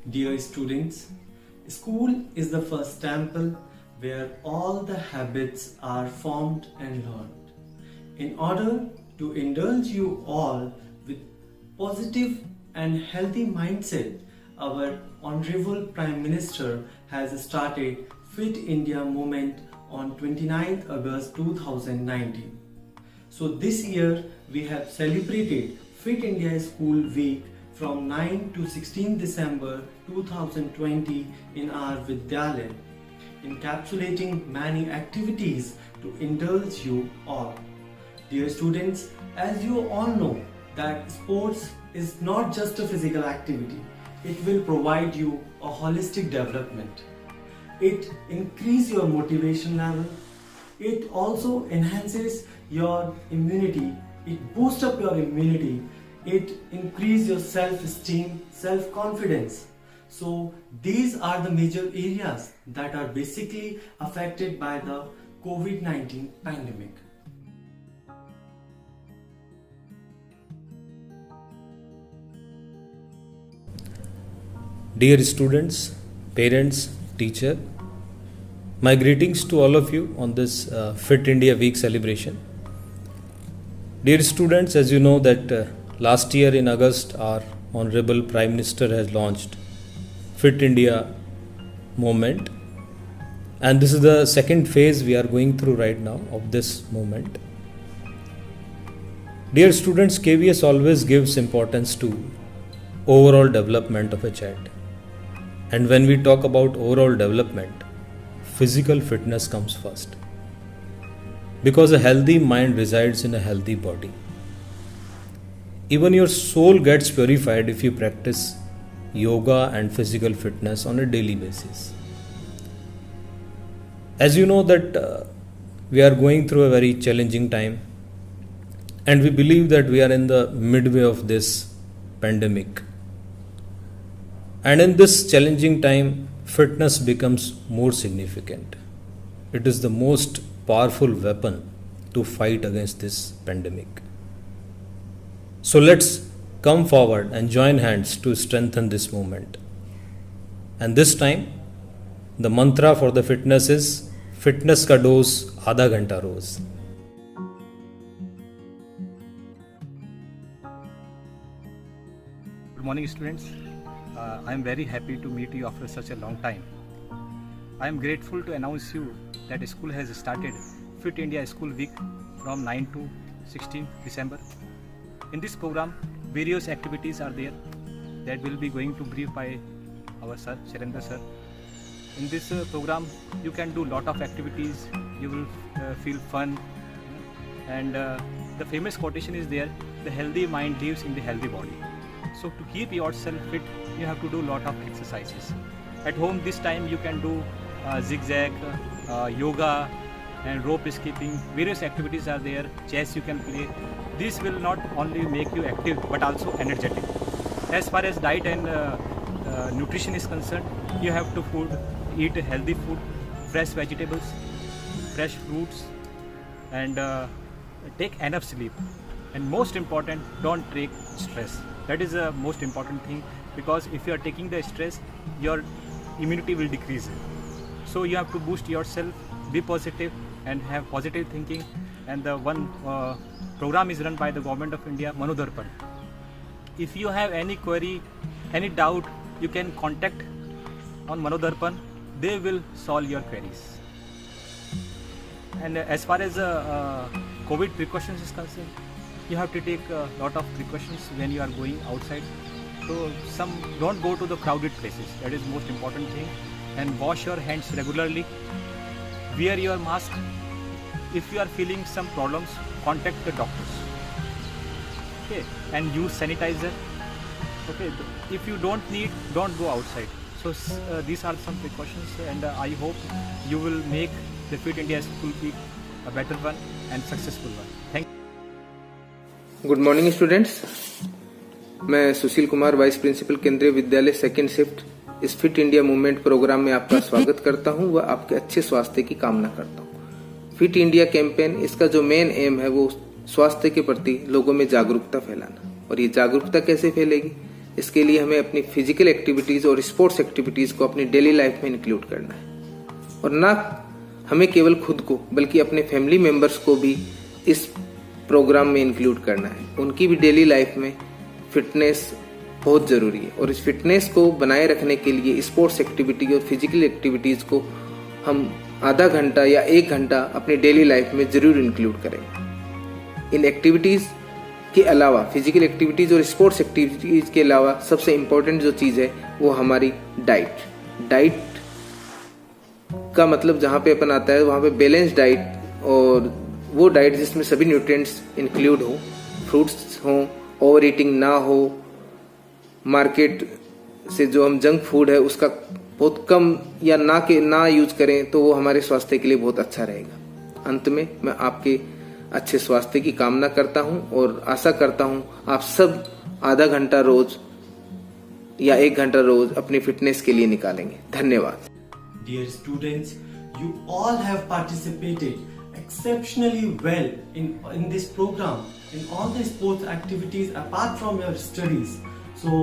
Dear students, school is the first temple where all the habits are formed and learned. In order to indulge you all with positive and healthy mindset, our Honorable Prime Minister has started Fit India movement on 29th August 2019. So this year we have celebrated Fit India School Week from 9 to 16 December 2020 in our Vidyalaya, encapsulating many activities to indulge you all. Dear students, as you all know that sports is not just a physical activity, it will provide you a holistic development. It increases your motivation level. It also enhances your immunity. It boosts up your immunity. It increases your self-esteem, self-confidence. So these are the major areas that are basically affected by the COVID-19 pandemic. Dear students, parents, teacher, my greetings to all of you on this Fit India Week celebration. Dear students, as you know that last year in August our Honorable Prime Minister has launched Fit India movement, and this is the second phase we are going through right now of this movement. Dear students, KVS always gives importance to overall development of a child. And when we talk about overall development, physical fitness comes first. Because a healthy mind resides in a healthy body. Even your soul gets purified if you practice yoga and physical fitness on a daily basis. As you know that we are going through a very challenging time, and we believe that we are in the midway of this pandemic. And in this challenging time, fitness becomes more significant. It is the most powerful weapon to fight against this pandemic. So let's come forward and join hands to strengthen this movement. And this time, the mantra for the fitness is Fitness ka dose आधा घंटा रोज. Good morning, students. I am very happy to meet you after such a long time. I am grateful to announce you that school has started Fit India School Week from 9 to 16 December. In this program, various activities are there that will be going to brief by our sir, Sharendra sir. In this program, you can do lot of activities, you will feel fun, and the famous quotation is there, the healthy mind lives in the healthy body. So to keep yourself fit, you have to do lot of exercises. At home this time you can do zigzag, yoga and rope skipping, various activities are there, chess you can play. This will not only make you active but also energetic. As far as diet and nutrition is concerned, you have to eat healthy food, fresh vegetables, fresh fruits, and take enough sleep. And most important, don't take stress. That is the most important thing, because if you are taking the stress, your immunity will decrease. So you have to boost yourself, be positive and have positive thinking. And the one program is run by the Government of India, Manodarpan. If you have any query, any doubt, you can contact on Manodarpan. They will solve your queries. And as far as COVID precautions is concerned, you have to take a lot of precautions when you are going outside. So don't go to the crowded places. That is most important thing. And wash your hands regularly. Wear your mask. If you are feeling some problems, contact the doctors. Okay. And use sanitizer. Okay. If you don't need, don't go outside. So these are some precautions, and I hope you will make the Fit India School Week a better one and successful one. Thank you. Good morning students, मैं Sushil Kumar, vice principal केंद्रीय विद्यालय second shift इस fit India movement programme में आपका स्वागत करता हूं व आपके अच्छे स्वास्थ्य की कामना करता हूं। फिट इंडिया कैंपेन, इसका जो मेन एम है वो स्वास्थ्य के प्रति लोगों में जागरूकता फैलाना। और ये जागरूकता कैसे फैलेगी? इसके लिए हमें अपनी फिजिकल एक्टिविटीज और स्पोर्ट्स एक्टिविटीज को अपनी डेली लाइफ में इंक्लूड करना है। और ना हमें केवल खुद को बल्कि अपने फैमिली मेंबर्स को भी इस प्रोग्राम में इंक्लूड करना है। उनकी भी डेली लाइफ में फिटनेस बहुत जरूरी है और इस फिटनेस को बनाए रखने के लिए स्पोर्ट्स एक्टिविटी और फिजिकल एक्टिविटीज को हम आधा घंटा या 1 घंटा अपनी डेली लाइफ में जरूर इंक्लूड करें। इन एक्टिविटीज के अलावा, फिजिकल एक्टिविटीज और स्पोर्ट्स एक्टिविटीज के अलावा सबसे इम्पोर्टेंट जो चीज है वो हमारी डाइट का मतलब जहाँ पे अपन आता है वहाँ पे बैलेंस डाइट, और वो डाइट जिसमें सभी न्यूट्रिएंट्स इंक्लूड हो, फ्रूट्स हो, ओवर ईटिंग ना हो, मार्केट से जो हम जंक फूड है उसका बहुत कम या ना यूज करें तो वो हमारे स्वास्थ्य के लिए बहुत अच्छा रहेगा। अंत में मैं आपके अच्छे स्वास्थ्य की कामना करता हूं और आशा करता हूं आप सब आधा घंटा रोज या 1 घंटा रोज अपनी फिटनेस के लिए निकालेंगे। धन्यवाद। Dear students, you all have participated exceptionally well in this program, in all the sports activities apart from your studies. So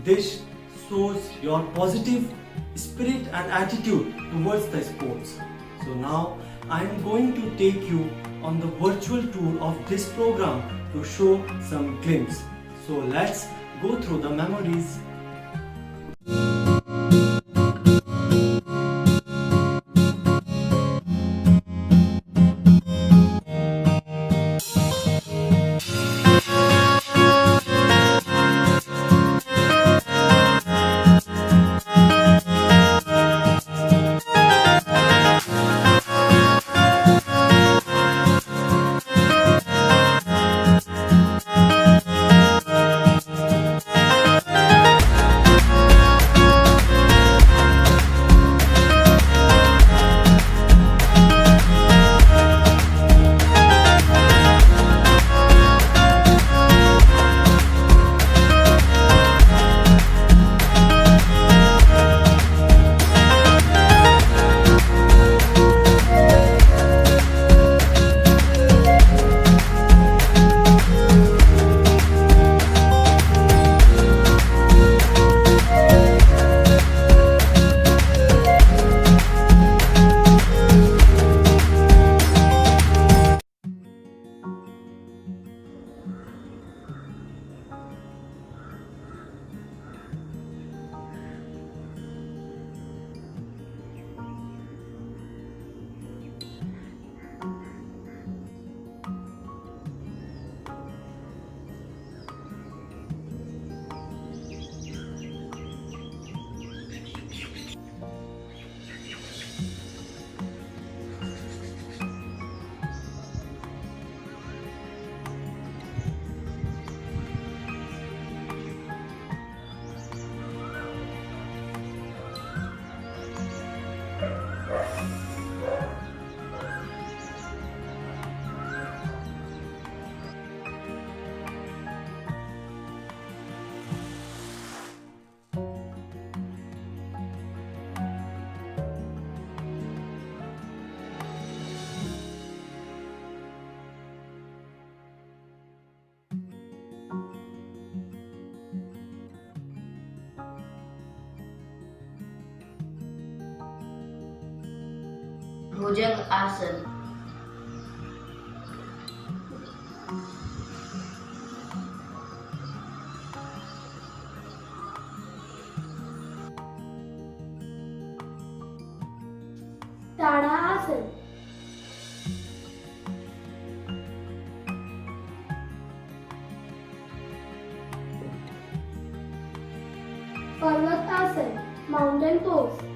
this shows your positive spirit and attitude towards the sports. So now I am going to take you on the virtual tour of this program to show some glimpse. So let's go through the memories. भुजंग आसन। ताड़ासन। पर्वतासन, mountain pose.